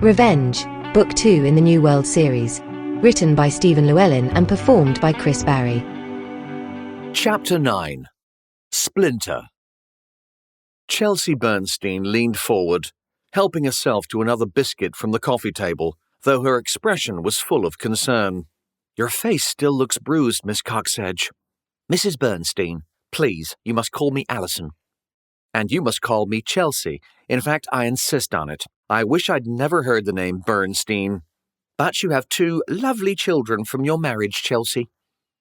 Revenge, Book 2 in the New World series. Written by Stephen Llewelyn and performed by Chris Barrie. Chapter 9. Splinter. Chelsea Bernstein leaned forward, helping herself to another biscuit from the coffee table, though her expression was full of concern. "Your face still looks bruised, Miss Coxedge." "Mrs. Bernstein, please, you must call me Alison." "And you must call me Chelsea. In fact, I insist on it. I wish I'd never heard the name Bernstein." "But you have 2 lovely children from your marriage, Chelsea."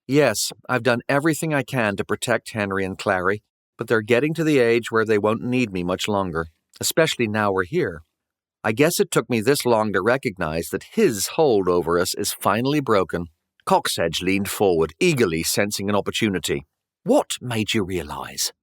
"Yes, I've done everything I can to protect Henry and Clary, but they're getting to the age where they won't need me much longer, especially now we're here. I guess it took me this long to recognize that his hold over us is finally broken." Coxedge leaned forward, eagerly sensing an opportunity. "What made you realize?"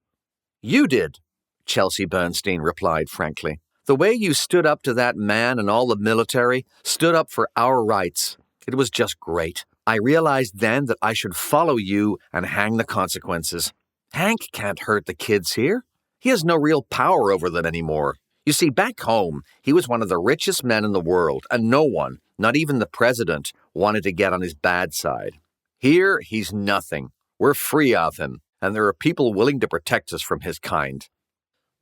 "You did," Chelsea Bernstein replied frankly. "The way you stood up to that man and all the military, stood up for our rights. It was just great. I realized then that I should follow you and hang the consequences. Hank can't hurt the kids here. He has no real power over them anymore. You see, back home, he was one of the richest men in the world, and no one, not even the president, wanted to get on his bad side. Here, he's nothing. We're free of him, and there are people willing to protect us from his kind."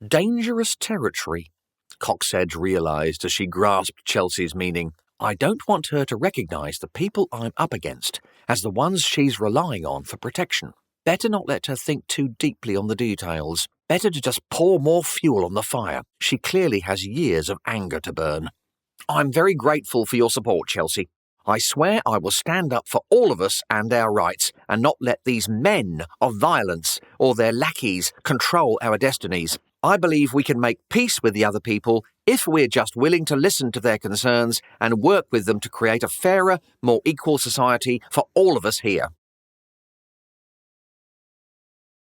"Dangerous territory," Coxedge realized as she grasped Chelsea's meaning. "I don't want her to recognize the people I'm up against as the ones she's relying on for protection. Better not let her think too deeply on the details. Better to just pour more fuel on the fire. She clearly has years of anger to burn." "I'm very grateful for your support, Chelsea. I swear I will stand up for all of us and our rights, and not let these men of violence or their lackeys control our destinies. I believe we can make peace with the other people if we're just willing to listen to their concerns and work with them to create a fairer, more equal society for all of us here."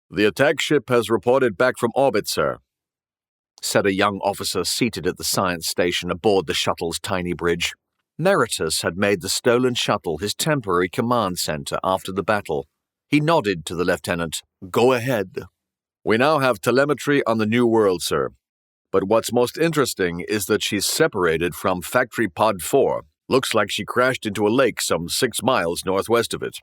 "The attack ship has reported back from orbit, sir," said a young officer seated at the science station aboard the shuttle's tiny bridge. Meritus had made the stolen shuttle his temporary command center after the battle. He nodded to the lieutenant. "Go ahead." "We now have telemetry on the New World, sir. But what's most interesting is that she's separated from Factory Pod 4. Looks like she crashed into a lake some 6 miles northwest of it."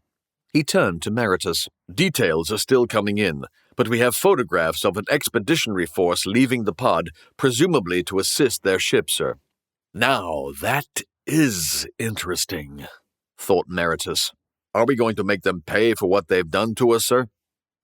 He turned to Meritus. "Details are still coming in, but we have photographs of an expeditionary force leaving the pod, presumably to assist their ship, sir." "Now that is interesting," thought Meritus. "Are we going to make them pay for what they've done to us, sir?"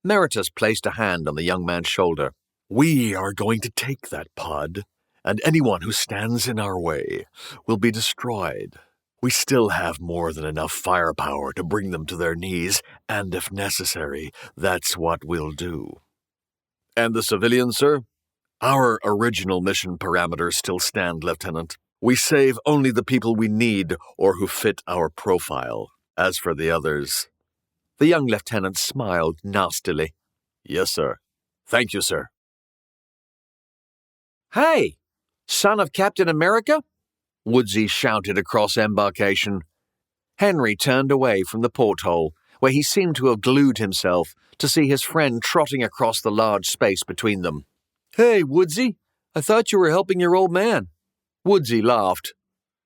Meritus placed a hand on the young man's shoulder. "We are going to take that pod, and anyone who stands in our way will be destroyed. We still have more than enough firepower to bring them to their knees, and if necessary, that's what we'll do." "And the civilians, sir?" "Our original mission parameters still stand, Lieutenant. We save only the people we need or who fit our profile. As for the others..." The young lieutenant smiled nastily. "Yes, sir. Thank you, sir." "Hey, son of Captain America!" Woodsy shouted across embarkation. Henry turned away from the porthole, where he seemed to have glued himself, to see his friend trotting across the large space between them. "Hey, Woodsy, I thought you were helping your old man." Woodsy laughed.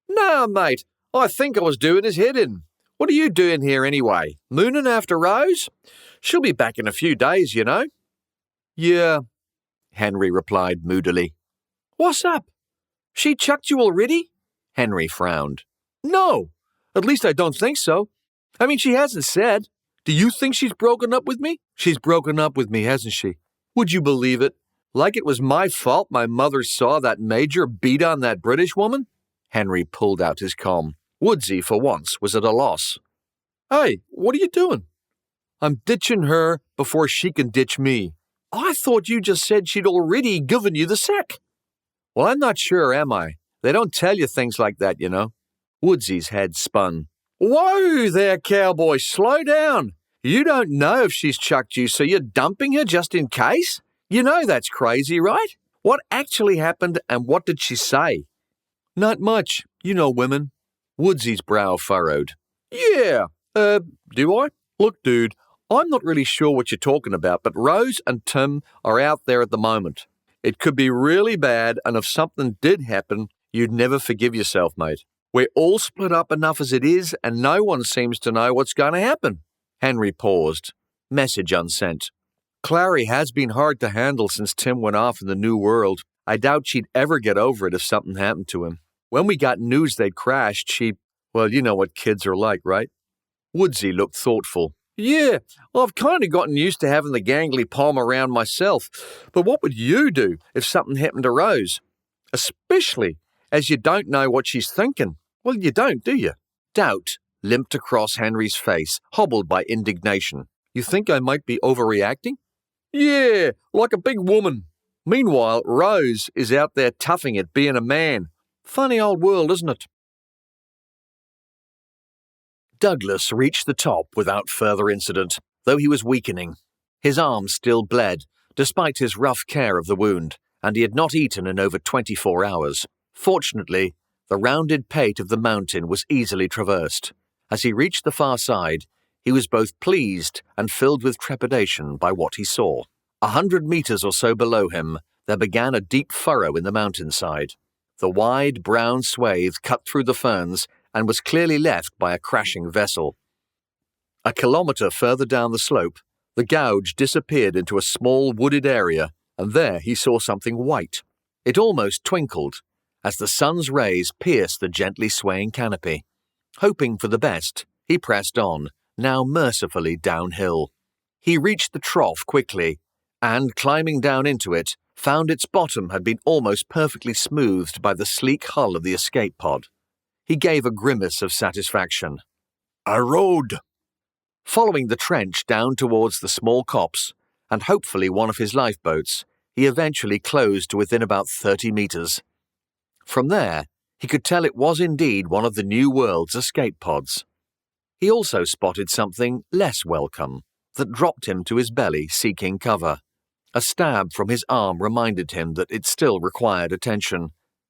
"No, mate, I think I was doing his head in. What are you doing here anyway? Mooning after Rose? She'll be back in a few days, you know." "Yeah," Henry replied moodily. "What's up? She chucked you already?" Henry frowned. "No, at least I don't think so. I mean, she hasn't said. Do you think she's broken up with me?" "She's broken up with me, hasn't she? Would you believe it? Like it was my fault my mother saw that major beat on that British woman?" Henry pulled out his comm. Woodsy, for once, was at a loss. "Hey, what are you doing?" "I'm ditching her before she can ditch me." "I thought you just said she'd already given you the sack." "Well, I'm not sure, am I? They don't tell you things like that, you know." Woodsy's head spun. "Whoa there, cowboy, slow down. You don't know if she's chucked you, so you're dumping her just in case? You know that's crazy, right? What actually happened, and what did she say?" "Not much. You know women." Woodsy's brow furrowed. "Yeah, do I? Look, dude, I'm not really sure what you're talking about, but Rose and Tim are out there at the moment. It could be really bad, and if something did happen, You'd never forgive yourself, mate. We're all split up enough as it is, and no one seems to know what's going to happen. Henry paused. Message unsent. Clary has been hard to handle since Tim went off in the New World. I doubt she'd ever get over it if something happened to him. When we got news they'd crashed, well, you know what kids are like, right? Woodsy looked thoughtful. Yeah, well, I've kind of gotten used to having the gangly palm around myself. But what would you do if something happened to Rose? Especially as you don't know what she's thinking. Well, you don't, do you? Doubt limped across Henry's face, hobbled by indignation. You think I might be overreacting? Yeah, like a big woman. Meanwhile, Rose is out there toughing it, being a man. Funny old world, isn't it? Douglas reached the top without further incident, though he was weakening. His arm still bled, despite his rough care of the wound, and he had not eaten in over 24 hours. Fortunately, the rounded pate of the mountain was easily traversed. As he reached the far side, he was both pleased and filled with trepidation by what he saw. 100 meters or so below him, there began a deep furrow in the mountainside. The wide, brown swathe cut through the ferns and was clearly left by a crashing vessel. A kilometre further down the slope, the gouge disappeared into a small wooded area, and there he saw something white. It almost twinkled, as the sun's rays pierced the gently swaying canopy. Hoping for the best, he pressed on, now mercifully downhill. He reached the trough quickly, and, climbing down into it, found its bottom had been almost perfectly smoothed by the sleek hull of the escape pod. He gave a grimace of satisfaction. A road! Following the trench down towards the small copse, and hopefully one of his lifeboats, he eventually closed to within about 30 meters. From there, he could tell it was indeed one of the New World's escape pods. He also spotted something less welcome that dropped him to his belly seeking cover. A stab from his arm reminded him that it still required attention.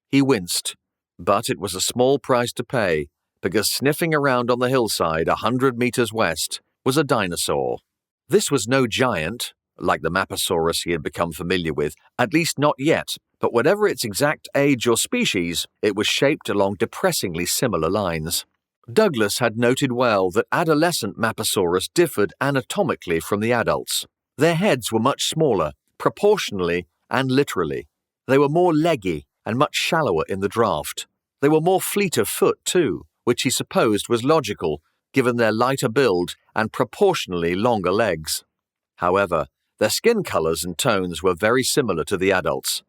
He winced, but it was a small price to pay, because sniffing around on the hillside 100 meters west was a dinosaur. This was no giant, like the Maposaurus he had become familiar with, at least not yet, but whatever its exact age or species, it was shaped along depressingly similar lines. Douglas had noted well that adolescent Maposaurus differed anatomically from the adults. Their heads were much smaller, proportionally and literally. They were more leggy and much shallower in the draft. They were more fleet of foot, too, which he supposed was logical, given their lighter build and proportionally longer legs. However, their skin colors and tones were very similar to the adults.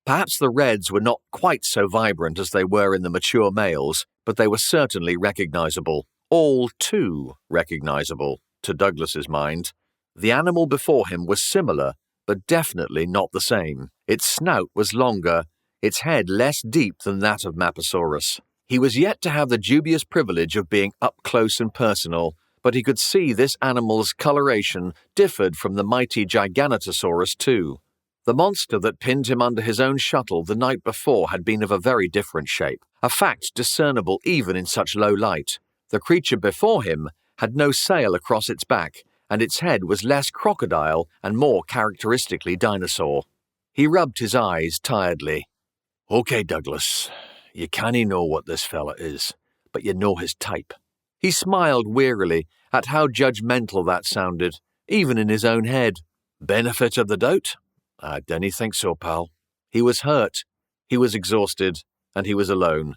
Perhaps the reds were not quite so vibrant as they were in the mature males, but they were certainly recognizable. All too recognizable, to Douglas's mind. The animal before him was similar, but definitely not the same. Its snout was longer, its head less deep than that of Maposaurus. He was yet to have the dubious privilege of being up close and personal, but he could see this animal's coloration differed from the mighty Giganotosaurus too. The monster that pinned him under his own shuttle the night before had been of a very different shape, a fact discernible even in such low light. The creature before him had no sail across its back, and its head was less crocodile and more characteristically dinosaur. He rubbed his eyes tiredly. Okay, Douglas, you canny know what this fella is, but you know his type. He smiled wearily at how judgmental that sounded, even in his own head. Benefit of the doubt? I don't think so, pal. He was hurt, he was exhausted, and he was alone.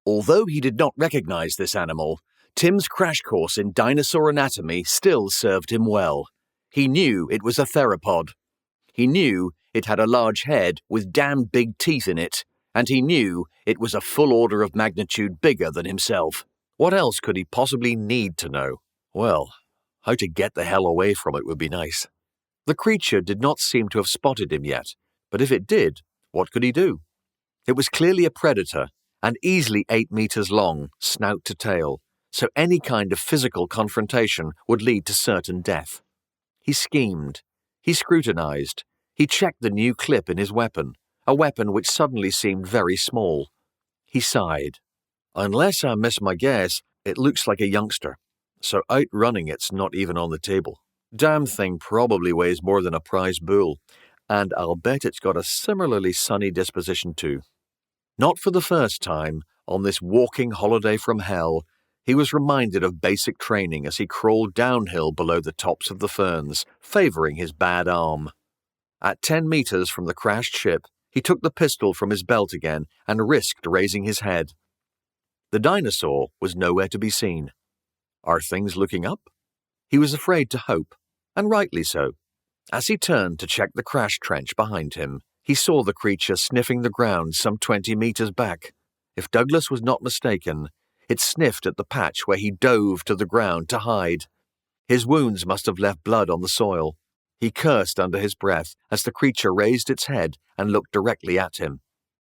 Although he did not recognize this animal, Tim's crash course in dinosaur anatomy still served him well. He knew it was a theropod. He knew it had a large head with damned big teeth in it, and he knew it was a full order of magnitude bigger than himself. What else could he possibly need to know? Well, how to get the hell away from it would be nice. The creature did not seem to have spotted him yet, but if it did, what could he do? It was clearly a predator, and easily 8 meters long, snout to tail, so any kind of physical confrontation would lead to certain death. He schemed. He scrutinized. He checked the new clip in his weapon, a weapon which suddenly seemed very small. He sighed. Unless I miss my guess, it looks like a youngster, so outrunning it's not even on the table. Damn thing probably weighs more than a prize bull, and I'll bet it's got a similarly sunny disposition too. Not for the first time, on this walking holiday from hell, he was reminded of basic training as he crawled downhill below the tops of the ferns, favouring his bad arm. At 10 meters from the crashed ship, he took the pistol from his belt again and risked raising his head. The dinosaur was nowhere to be seen. Are things looking up? He was afraid to hope, and rightly so. As he turned to check the crash trench behind him, he saw the creature sniffing the ground some 20 meters back. If Douglas was not mistaken, it sniffed at the patch where he dove to the ground to hide. His wounds must have left blood on the soil. He cursed under his breath as the creature raised its head and looked directly at him.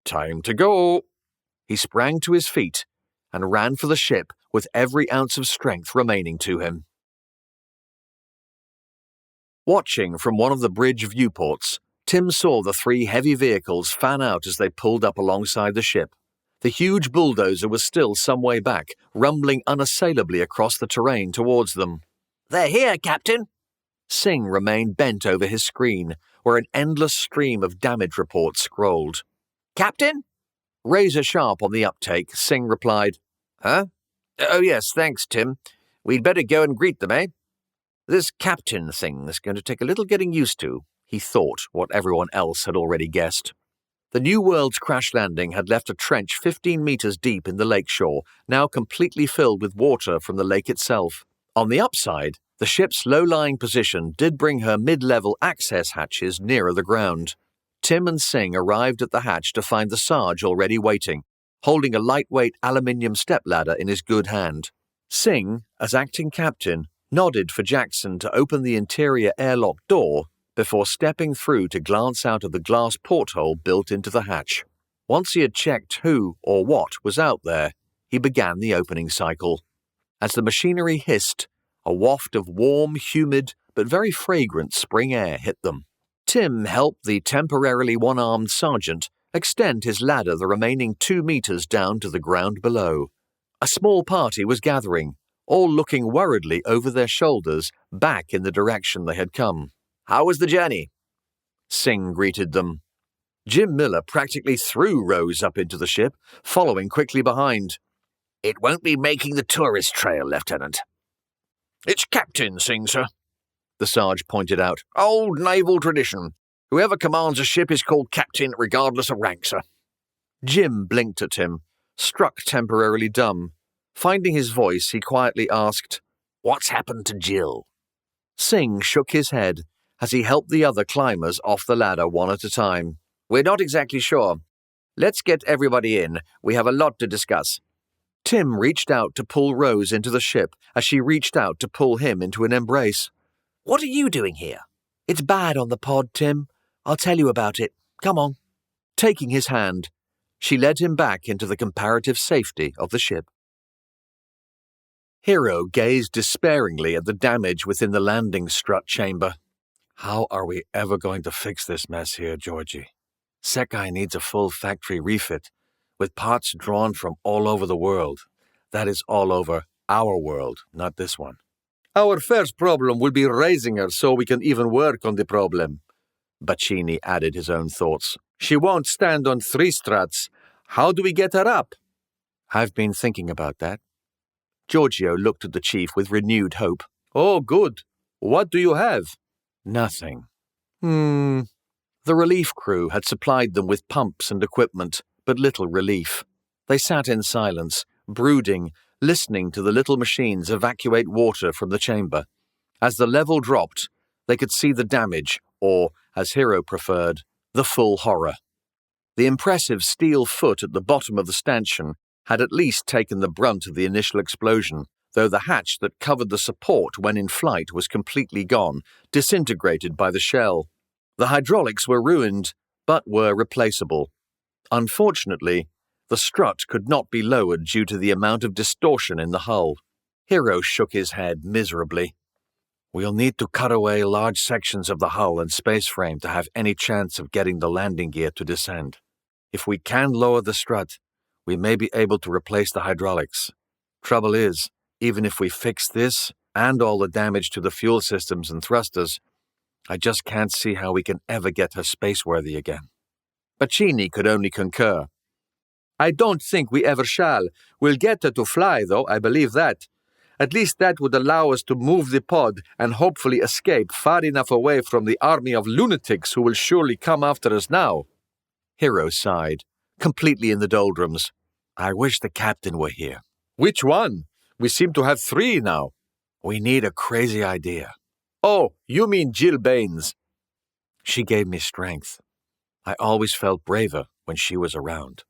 Time to go! He sprang to his feet and ran for the ship with every ounce of strength remaining to him. Watching from one of the bridge viewports, Tim saw the 3 heavy vehicles fan out as they pulled up alongside the ship. The huge bulldozer was still some way back, rumbling unassailably across the terrain towards them. "They're here, Captain!" Singh remained bent over his screen, where an endless stream of damage reports scrolled. "Captain?" Razor sharp on the uptake, Singh replied, "Huh? Oh yes, thanks, Tim. We'd better go and greet them, eh? This captain thing is going to take a little getting used to," he thought, what everyone else had already guessed. The New World's crash landing had left a trench 15 meters deep in the lakeshore, now completely filled with water from the lake itself. On the upside, the ship's low-lying position did bring her mid-level access hatches nearer the ground. Tim and Singh arrived at the hatch to find the Sarge already waiting, holding a lightweight aluminium stepladder in his good hand. Singh, as acting captain, nodded for Jackson to open the interior airlock door before stepping through to glance out of the glass porthole built into the hatch. Once he had checked who or what was out there, he began the opening cycle. As the machinery hissed, a waft of warm, humid, but very fragrant spring air hit them. Tim helped the temporarily one-armed sergeant extend his ladder the remaining 2 meters down to the ground below. A small party was gathering, all looking worriedly over their shoulders back in the direction they had come. "How was the journey?" Singh greeted them. Jim Miller practically threw Rose up into the ship, following quickly behind. "It won't be making the tourist trail, Lieutenant." "It's Captain Singh, sir," the Sarge pointed out. "Old naval tradition. Whoever commands a ship is called captain regardless of rank, sir." Jim blinked at him, struck temporarily dumb. Finding his voice, he quietly asked, "What's happened to Jill?" Singh shook his head as he helped the other climbers off the ladder one at a time. "We're not exactly sure. Let's get everybody in. We have a lot to discuss." Tim reached out to pull Rose into the ship as she reached out to pull him into an embrace. "What are you doing here?" "It's bad on the pod, Tim. I'll tell you about it. Come on." Taking his hand, she led him back into the comparative safety of the ship. Hero gazed despairingly at the damage within the landing strut chamber. "How are we ever going to fix this mess here, Georgie? Sekai needs a full factory refit, with parts drawn from all over the world. That is all over our world, not this one." "Our first problem will be raising her so we can even work on the problem." Bacchini added his own thoughts. "She won't stand on 3 struts. How do we get her up?" "I've been thinking about that." Giorgio looked at the chief with renewed hope. "Oh, good. What do you have?" "Nothing." The relief crew had supplied them with pumps and equipment, but little relief. They sat in silence, brooding, listening to the little machines evacuate water from the chamber. As the level dropped, they could see the damage, or, as Hero preferred, the full horror. The impressive steel foot at the bottom of the stanchion had at least taken the brunt of the initial explosion, though the hatch that covered the support when in flight was completely gone, disintegrated by the shell. The hydraulics were ruined, but were replaceable. Unfortunately, the strut could not be lowered due to the amount of distortion in the hull. Hero shook his head miserably. "We'll need to cut away large sections of the hull and space frame to have any chance of getting the landing gear to descend. If we can lower the strut, we may be able to replace the hydraulics. Trouble is, even if we fix this and all the damage to the fuel systems and thrusters, I just can't see how we can ever get her spaceworthy again." Bacchini could only concur. I don't think we ever shall. We'll get her to fly, though, I believe that. At least that would allow us to move the pod and hopefully escape far enough away from the army of lunatics who will surely come after us now. Hero sighed, completely in the doldrums. I wish the captain were here. Which one? We seem to have 3 now. We need a crazy idea. Oh, you mean Jill Baines. She gave me strength. I always felt braver when she was around.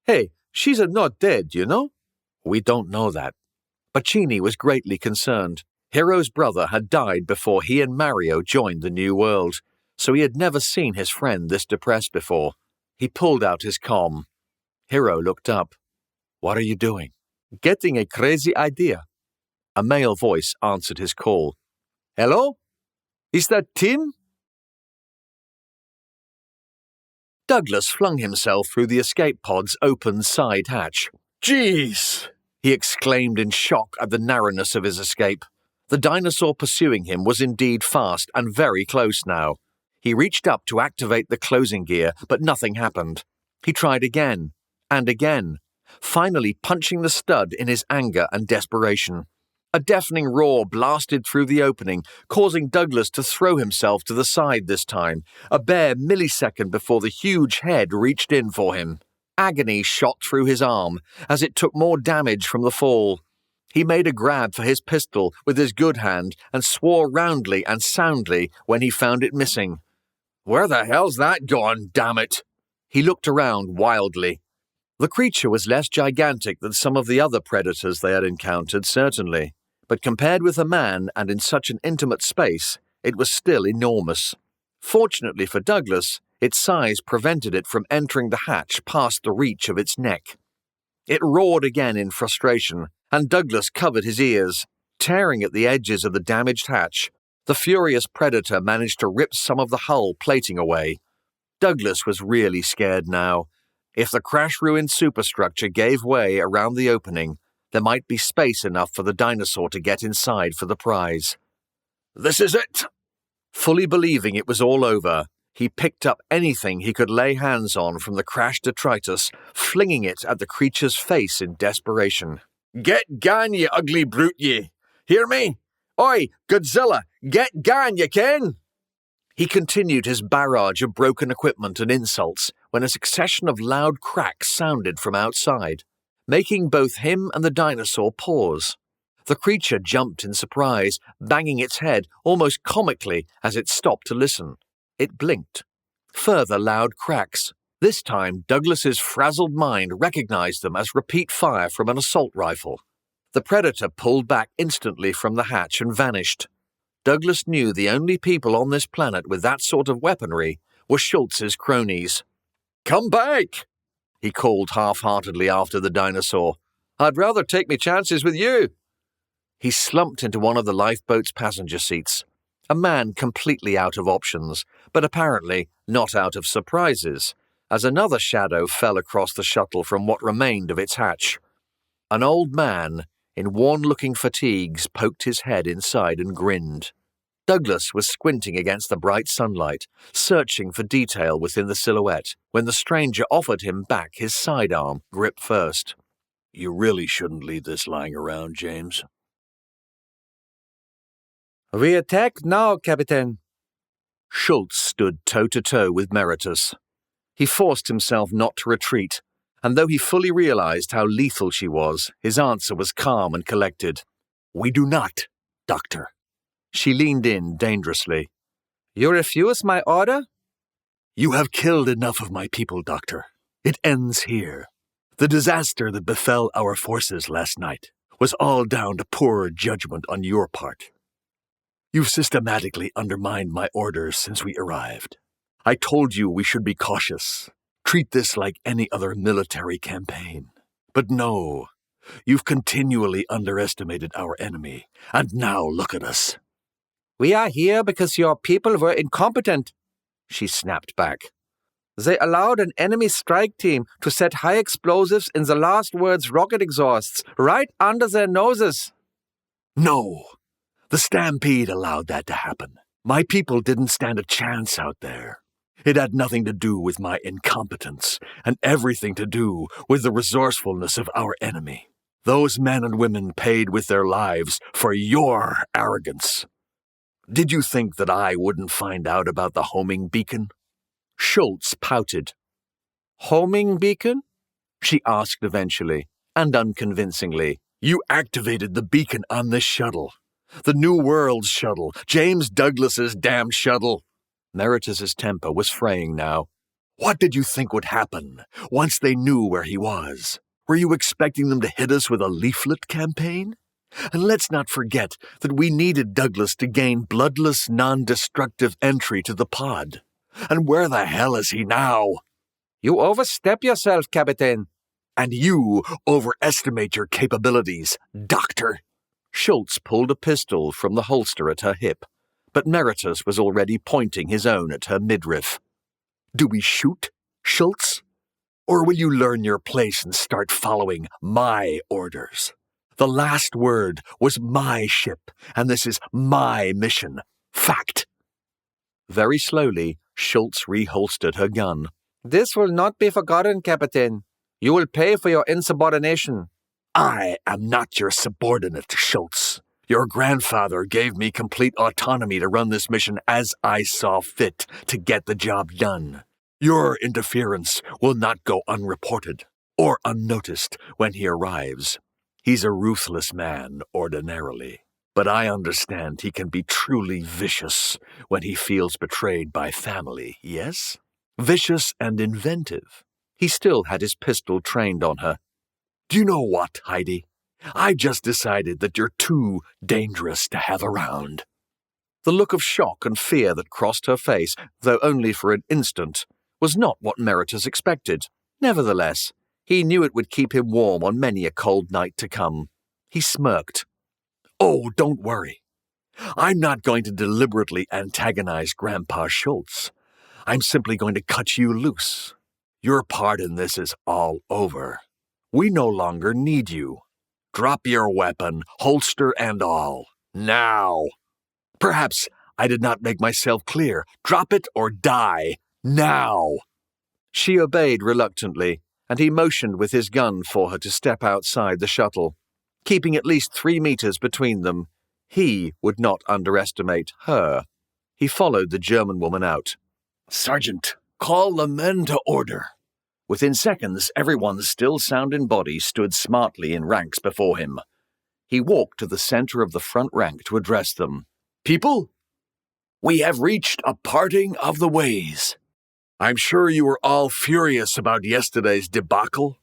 Hey, she's not dead, you know? We don't know that. Bacini was greatly concerned. Hero's brother had died before he and Mario joined the New World, so he had never seen his friend this depressed before. He pulled out his comm. Hero looked up. What are you doing? Getting a crazy idea. A male voice answered his call. Hello? Is that Tim? Douglas flung himself through the escape pod's open side hatch. Jeez! He exclaimed in shock at the narrowness of his escape. The dinosaur pursuing him was indeed fast and very close now. He reached up to activate the closing gear, but nothing happened. He tried again, and again, finally punching the stud in his anger and desperation. A deafening roar blasted through the opening, causing Douglas to throw himself to the side this time, a bare millisecond before the huge head reached in for him. Agony shot through his arm as it took more damage from the fall. He made a grab for his pistol with his good hand and swore roundly and soundly when he found it missing. Where the hell's that gone, damn it? He looked around wildly. The creature was less gigantic than some of the other predators they had encountered, certainly, but compared with a man and in such an intimate space, it was still enormous. Fortunately for Douglas, its size prevented it from entering the hatch past the reach of its neck. It roared again in frustration, and Douglas covered his ears. Tearing at the edges of the damaged hatch, the furious predator managed to rip some of the hull plating away. Douglas was really scared now. If the crash-ruined superstructure gave way around the opening, there might be space enough for the dinosaur to get inside for the prize. This is it! Fully believing it was all over, he picked up anything he could lay hands on from the crashed detritus, flinging it at the creature's face in desperation. Get gone, ye ugly brute, ye! Hear me? Oi, Godzilla, get gone, ye ken! He continued his barrage of broken equipment and insults when a succession of loud cracks sounded from outside, making both him and the dinosaur pause. The creature jumped in surprise, banging its head almost comically as it stopped to listen. It blinked. Further loud cracks. This time, Douglas's frazzled mind recognized them as repeat fire from an assault rifle. The predator pulled back instantly from the hatch and vanished. Douglas knew the only people on this planet with that sort of weaponry were Schultz's cronies. Come back! He called half-heartedly after the dinosaur. I'd rather take me chances with you. He slumped into one of the lifeboat's passenger seats. A man completely out of options, but apparently not out of surprises, as another shadow fell across the shuttle from what remained of its hatch. An old man, in worn-looking fatigues, poked his head inside and grinned. Douglas was squinting against the bright sunlight, searching for detail within the silhouette, when the stranger offered him back his sidearm, grip first. You really shouldn't leave this lying around, James. We attack now, Captain. Schultz stood toe-to-toe with Meritus. He forced himself not to retreat, and though he fully realized how lethal she was, his answer was calm and collected. We do not, Doctor. She leaned in dangerously. You refuse my order? You have killed enough of my people, Doctor. It ends here. The disaster that befell our forces last night was all down to poor judgment on your part. You've systematically undermined my orders since we arrived. I told you we should be cautious. Treat this like any other military campaign. But no, you've continually underestimated our enemy, and now look at us. We are here because your people were incompetent, she snapped back. They allowed an enemy strike team to set high explosives in the last word's rocket exhausts right under their noses. No, the stampede allowed that to happen. My people didn't stand a chance out there. It had nothing to do with my incompetence, and everything to do with the resourcefulness of our enemy. Those men and women paid with their lives for your arrogance. Did you think that I wouldn't find out about the homing beacon?" Schultz pouted. "Homing beacon?" she asked eventually, and unconvincingly. "You activated the beacon on this shuttle. The New World's shuttle. James Douglas's damned shuttle." Meritus's temper was fraying now. "What did you think would happen once they knew where he was? Were you expecting them to hit us with a leaflet campaign? And let's not forget that we needed Douglas to gain bloodless, non-destructive entry to the pod. And where the hell is he now?" "You overstep yourself, Captain." "And you overestimate your capabilities, Doctor." Schultz pulled a pistol from the holster at her hip, but Meritus was already pointing his own at her midriff. "Do we shoot, Schultz? Or will you learn your place and start following my orders? The last word was my ship, and this is my mission. Fact." Very slowly, Schultz reholstered her gun. "This will not be forgotten, Captain. You will pay for your insubordination." "I am not your subordinate, Schultz. Your grandfather gave me complete autonomy to run this mission as I saw fit to get the job done. Your interference will not go unreported or unnoticed when he arrives. He's a ruthless man ordinarily, but I understand he can be truly vicious when he feels betrayed by family, yes? Vicious and inventive." He still had his pistol trained on her. "Do you know what, Heidi? I just decided that you're too dangerous to have around." The look of shock and fear that crossed her face, though only for an instant, was not what Meritus expected. Nevertheless, he knew it would keep him warm on many a cold night to come. He smirked. "Oh, don't worry. I'm not going to deliberately antagonize Grandpa Schultz. I'm simply going to cut you loose. Your part in this is all over. We no longer need you. Drop your weapon, holster and all. Now. Perhaps I did not make myself clear. Drop it or die. Now." She obeyed reluctantly, and he motioned with his gun for her to step outside the shuttle. Keeping at least 3 meters between them, he would not underestimate her. He followed the German woman out. "Sergeant, call the men to order." Within seconds, everyone's still sound body stood smartly in ranks before him. He walked to the center of the front rank to address them. "People, we have reached a parting of the ways. I'm sure you were all furious about yesterday's debacle.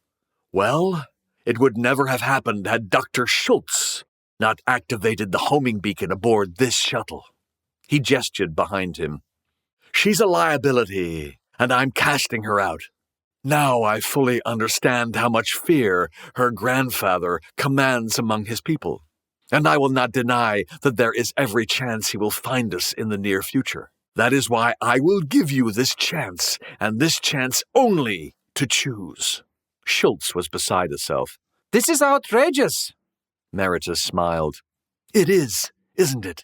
Well, it would never have happened had Dr. Schultz not activated the homing beacon aboard this shuttle." He gestured behind him. "She's a liability, and I'm casting her out. Now I fully understand how much fear her grandfather commands among his people, and I will not deny that there is every chance he will find us in the near future. That is why I will give you this chance, and this chance only, to choose." Schultz was beside herself. "This is outrageous." Meritus smiled. "It is, isn't it?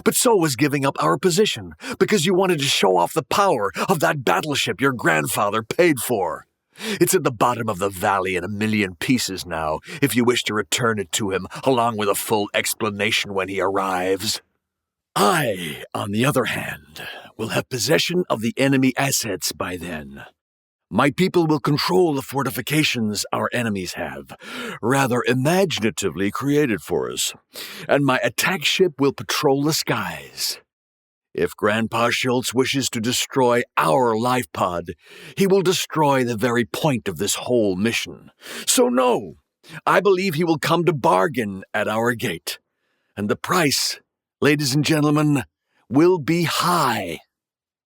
But so was giving up our position, because you wanted to show off the power of that battleship your grandfather paid for. It's at the bottom of the valley in a million pieces now, if you wish to return it to him, along with a full explanation when he arrives. I, on the other hand, will have possession of the enemy assets by then. My people will control the fortifications our enemies have, rather imaginatively created for us, and my attack ship will patrol the skies. If Grandpa Schultz wishes to destroy our life pod, he will destroy the very point of this whole mission. So no, I believe he will come to bargain at our gate, and the price, ladies and gentlemen, will be high.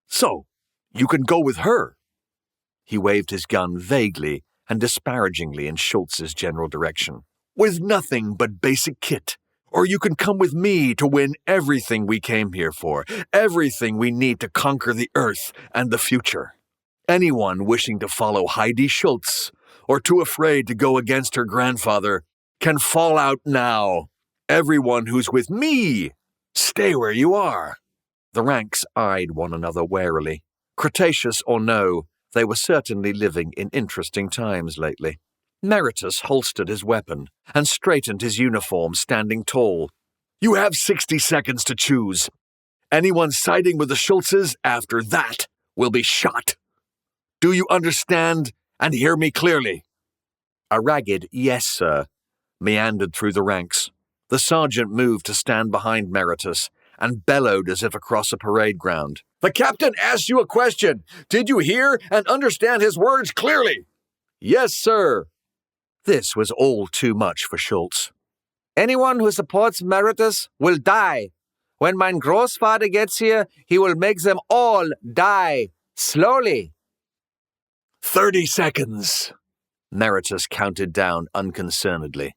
So, you can go with her." He waved his gun vaguely and disparagingly in Schultz's general direction. "With nothing but basic kit. Or you can come with me to win everything we came here for, everything we need to conquer the Earth and the future. Anyone wishing to follow Heidi Schultz, or too afraid to go against her grandfather, can fall out now. Everyone who's with me, stay where you are." The ranks eyed one another warily. Cretaceous or no, they were certainly living in interesting times lately. Meritus holstered his weapon and straightened his uniform, standing tall. You have 60 seconds to choose. Anyone siding with the Schultzes after that will be shot. Do you understand and hear me clearly? A ragged "yes, sir" meandered through the ranks. The sergeant moved to stand behind Meritus and bellowed as if across a parade ground. The captain asked you a question. Did you hear and understand his words clearly? Yes, sir. This was all too much for Schultz. Anyone who supports Meritus will die. When mein Großvater gets here, he will make them all die. Slowly. 30 seconds. Meritus counted down unconcernedly.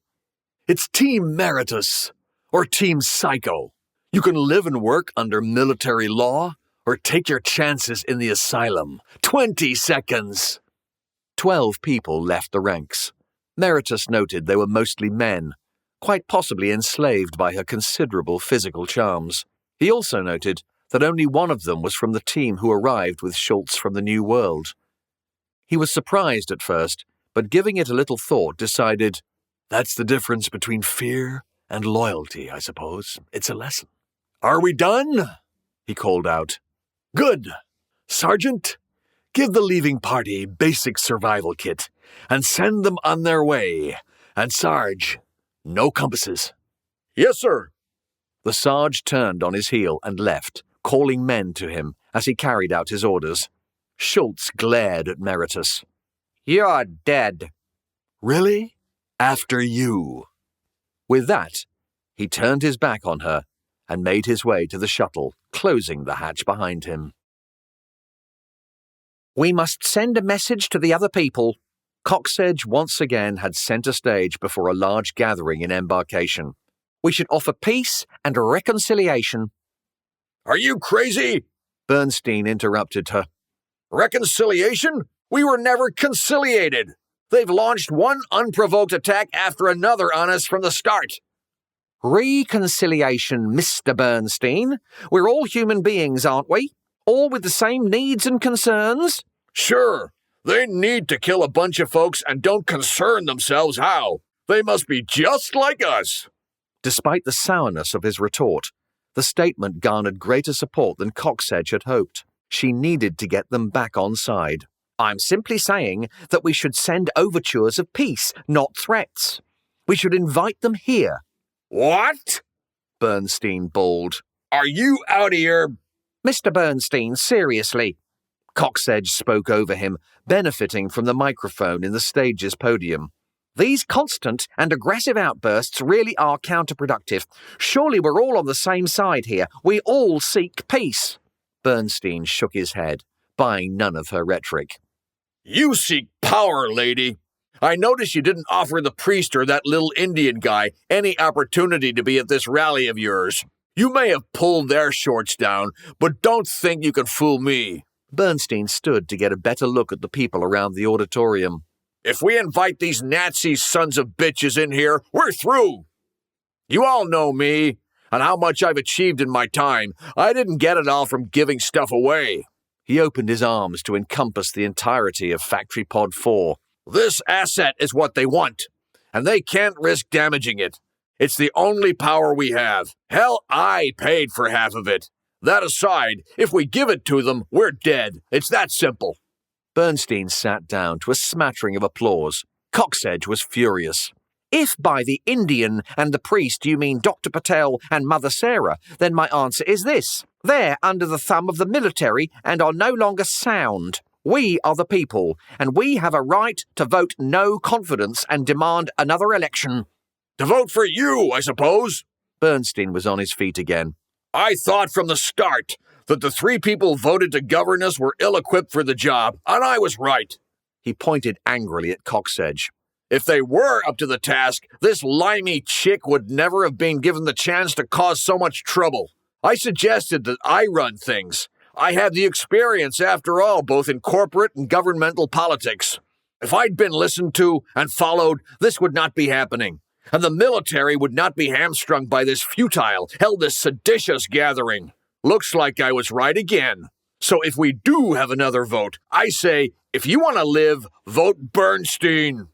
It's Team Meritus, or Team Psycho. You can live and work under military law, or take your chances in the asylum. 20 seconds. 12 people left the ranks. Meritus noted they were mostly men, quite possibly enslaved by her considerable physical charms. He also noted that only one of them was from the team who arrived with Schultz from the New World. He was surprised at first, but giving it a little thought, decided, that's the difference between fear and loyalty, I suppose. It's a lesson. Are we done? He called out. Good. Sergeant, give the leaving party basic survival kit and send them on their way. And Sarge, no compasses. Yes, sir. The Sarge turned on his heel and left, calling men to him as he carried out his orders. Schultz glared at Meritus. You're dead. Really? After you. With that, he turned his back on her and made his way to the shuttle, closing the hatch behind him. We must send a message to the other people. Coxedge once again had centre stage before a large gathering in embarkation. We should offer peace and reconciliation. Are you crazy? Bernstein interrupted her. Reconciliation? We were never conciliated. They've launched one unprovoked attack after another on us from the start. Reconciliation, Mr. Bernstein. We're all human beings, aren't we? All with the same needs and concerns? Sure. They need to kill a bunch of folks and don't concern themselves how. They must be just like us. Despite the sourness of his retort, the statement garnered greater support than Coxedge had hoped. She needed to get them back on side. I'm simply saying that we should send overtures of peace, not threats. We should invite them here. What? Bernstein bawled. Are you out of your... Mr. Bernstein, seriously. Coxedge spoke over him, benefiting from the microphone in the stage's podium. These constant and aggressive outbursts really are counterproductive. Surely we're all on the same side here. We all seek peace. Bernstein shook his head, buying none of her rhetoric. You seek power, lady. I notice you didn't offer the priest or that little Indian guy any opportunity to be at this rally of yours. You may have pulled their shorts down, but don't think you can fool me. Bernstein stood to get a better look at the people around the auditorium. If we invite these Nazi sons of bitches in here, we're through. You all know me, and how much I've achieved in my time. I didn't get it all from giving stuff away. He opened his arms to encompass the entirety of Factory Pod 4. This asset is what they want, and they can't risk damaging it. It's the only power we have. Hell, I paid for half of it. That aside, if we give it to them, we're dead. It's that simple. Bernstein sat down to a smattering of applause. Coxedge was furious. If by the Indian and the priest you mean Dr. Patel and Mother Sarah, then my answer is this. They're under the thumb of the military and are no longer sound. We are the people, and we have a right to vote no confidence and demand another election. To vote for you, I suppose? Bernstein was on his feet again. I thought from the start that the three people voted to govern us were ill-equipped for the job, and I was right. He pointed angrily at Coxedge. If they were up to the task, this limey chick would never have been given the chance to cause so much trouble. I suggested that I run things. I have the experience, after all, both in corporate and governmental politics. If I'd been listened to and followed, this would not be happening. And the military would not be hamstrung by this futile, hell, this seditious gathering. Looks like I was right again. So if we do have another vote, I say, if you want to live, vote Bernstein.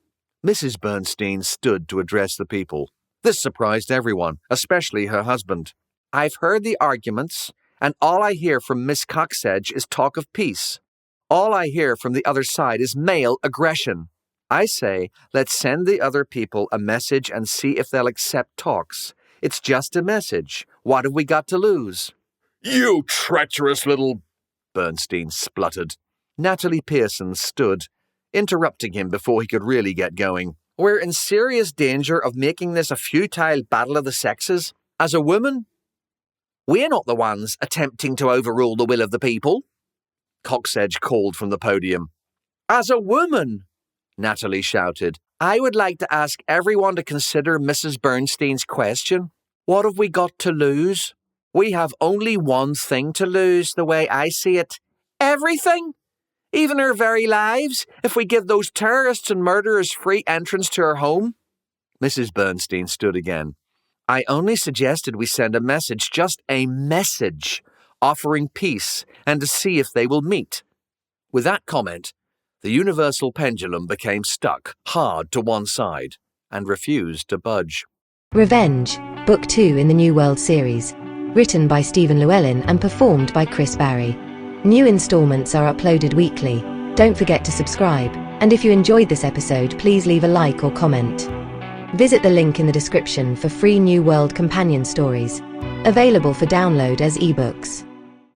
Mrs. Bernstein stood to address the people. This surprised everyone, especially her husband. I've heard the arguments, and all I hear from Miss Coxedge is talk of peace. All I hear from the other side is male aggression. I say, let's send the other people a message and see if they'll accept talks. It's just a message. What have we got to lose? You treacherous little... Bernstein spluttered. Natalie Pearson stood, interrupting him before he could really get going. We're in serious danger of making this a futile battle of the sexes. As a woman, we're not the ones attempting to overrule the will of the people. Coxedge called from the podium. As a woman, Natalie shouted, I would like to ask everyone to consider Mrs. Bernstein's question. What have we got to lose? We have only one thing to lose, the way I see it. Everything? Even our very lives, if we give those terrorists and murderers free entrance to our home? Mrs. Bernstein stood again. I only suggested we send a message, just a message, offering peace and to see if they will meet. With that comment, the universal pendulum became stuck hard to one side and refused to budge. Revenge, Book 2 in the New World series. Written by Stephen Llewelyn and performed by Chris Barrie. New installments are uploaded weekly. Don't forget to subscribe, and if you enjoyed this episode, please leave a like or comment. Visit the link in the description for free New World companion stories, available for download as ebooks.